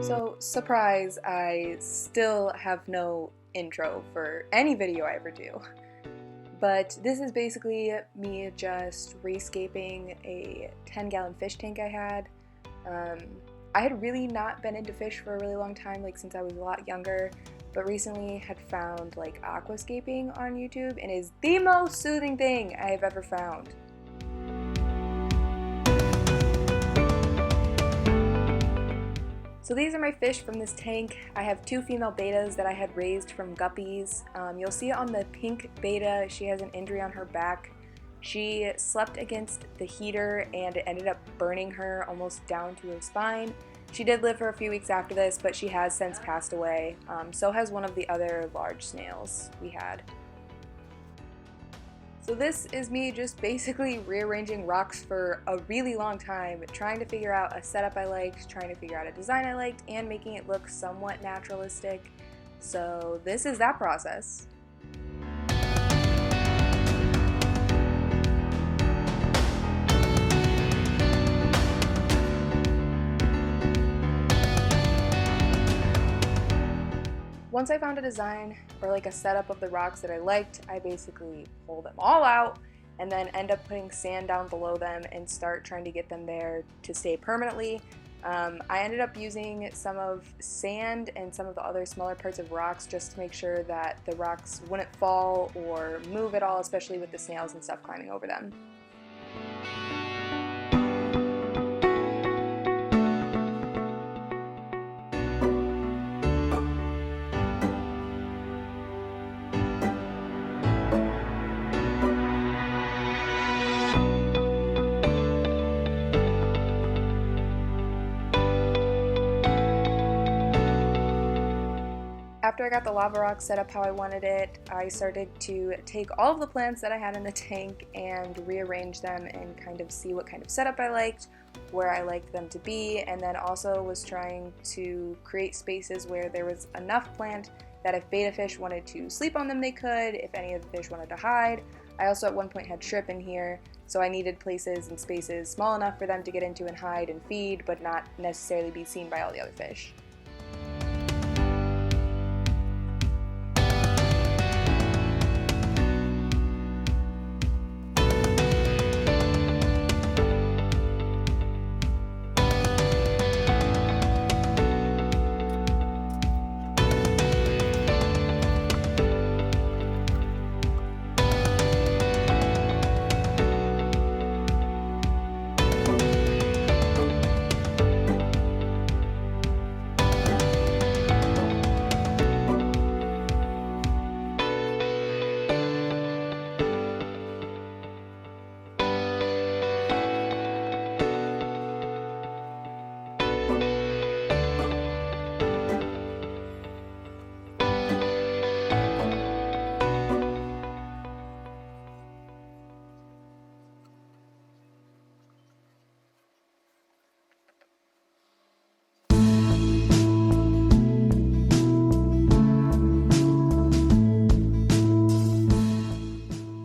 So, surprise, I still have no intro for any video I ever do. But this is basically me just rescaping a 10-gallon fish tank I had. I had really not been into fish for a really long time, like since I was a lot younger, but recently had found like aquascaping on YouTube, and it is the most soothing thing I have ever found. So these are my fish from this tank. I have two female bettas that I had raised from guppies. You'll see on the pink betta, she has an injury on her back. She slept against the heater and it ended up burning her almost down to her spine. She did live for a few weeks after this, but she has since passed away. So has one of the other large snails we had. So this is me just basically rearranging rocks for a really long time, trying to figure out a setup I liked, trying to figure out a design I liked, and making it look somewhat naturalistic. So this is that process. Once I found a design or like a setup of the rocks that I liked, I basically pull them all out and then end up putting sand down below them and start trying to get them there to stay permanently. I ended up using some of sand and some of the other smaller parts of rocks just to make sure that the rocks wouldn't fall or move at all, especially with the snails and stuff climbing over them. After I got the lava rock set up how I wanted it, I started to take all of the plants that I had in the tank and rearrange them and kind of see what kind of setup I liked, where I liked them to be, and then also was trying to create spaces where there was enough plant that if betta fish wanted to sleep on them they could, if any of the fish wanted to hide. I also at one point had shrimp in here, so I needed places and spaces small enough for them to get into and hide and feed, but not necessarily be seen by all the other fish.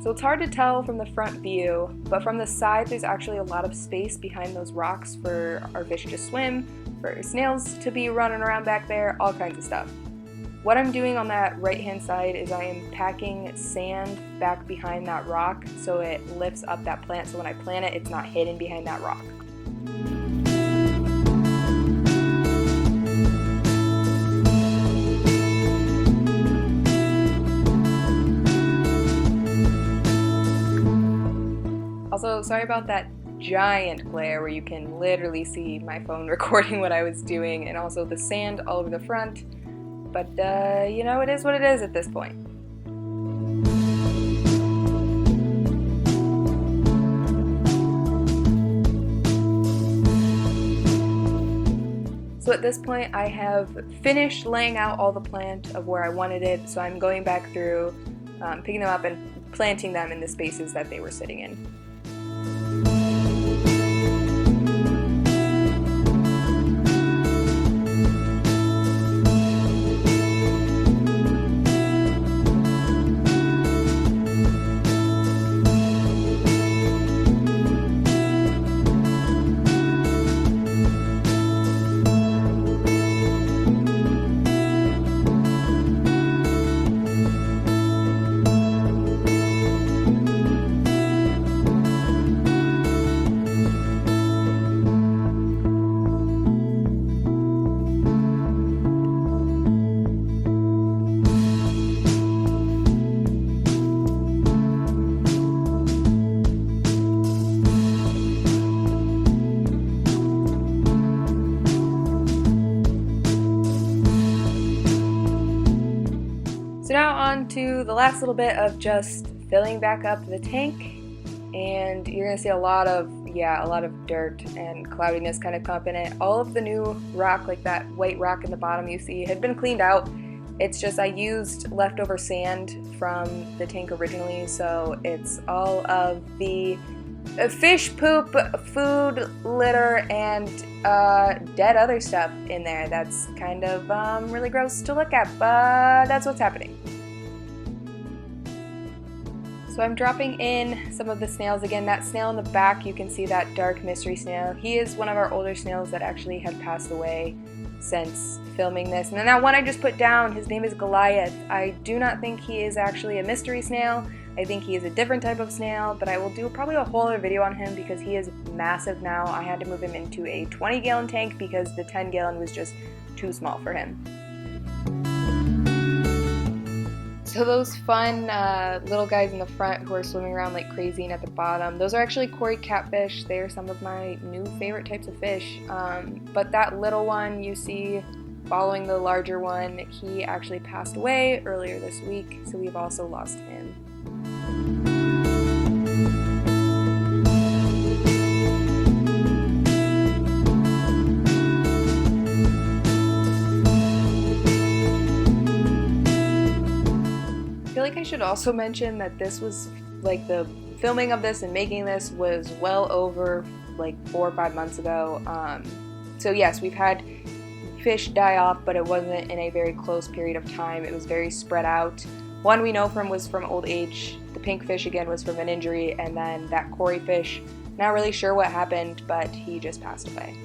So it's hard to tell from the front view, but from the side there's actually a lot of space behind those rocks for our fish to swim, for snails to be running around back there, all kinds of stuff. What I'm doing on that right hand side is I am packing sand back behind that rock so it lifts up that plant, so when I plant it, it's not hidden behind that rock. Also, sorry about that giant glare where you can literally see my phone recording what I was doing, and also the sand all over the front, but you know, it is what it is at this point. So at this point I have finished laying out all the plant of where I wanted it, so I'm going back through, picking them up and planting them in the spaces that they were sitting in. to the last little bit of just filling back up the tank, and you're gonna see a lot of dirt and cloudiness kind of come up in it. All of the new rock, like that white rock in the bottom you see, had been cleaned out. It's just I used leftover sand from the tank originally, so it's all of the fish poop, food, litter, and dead other stuff in there. That's kind of really gross to look at, but that's what's happening. So I'm dropping in some of the snails again. That snail in the back, you can see that dark mystery snail. He is one of our older snails that actually had passed away since filming this. And then that one I just put down, his name is Goliath. I do not think he is actually a mystery snail. I think he is a different type of snail, but I will do probably a whole other video on him because he is massive now. I had to move him into a 20-gallon tank because the 10-gallon was just too small for him. So those fun little guys in the front who are swimming around like crazy and at the bottom, those are actually Cory catfish. They are some of my new favorite types of fish. But that little one you see following the larger one, he actually passed away earlier this week, so we've also lost him. I feel like I should also mention that this was like the filming of this and making this was well over like 4 or 5 months ago. So yes, we've had fish die off, but it wasn't in a very close period of time. It was very spread out. One we know was from old age. The pink fish again was from an injury, and then that Cory fish, not really sure what happened, but he just passed away.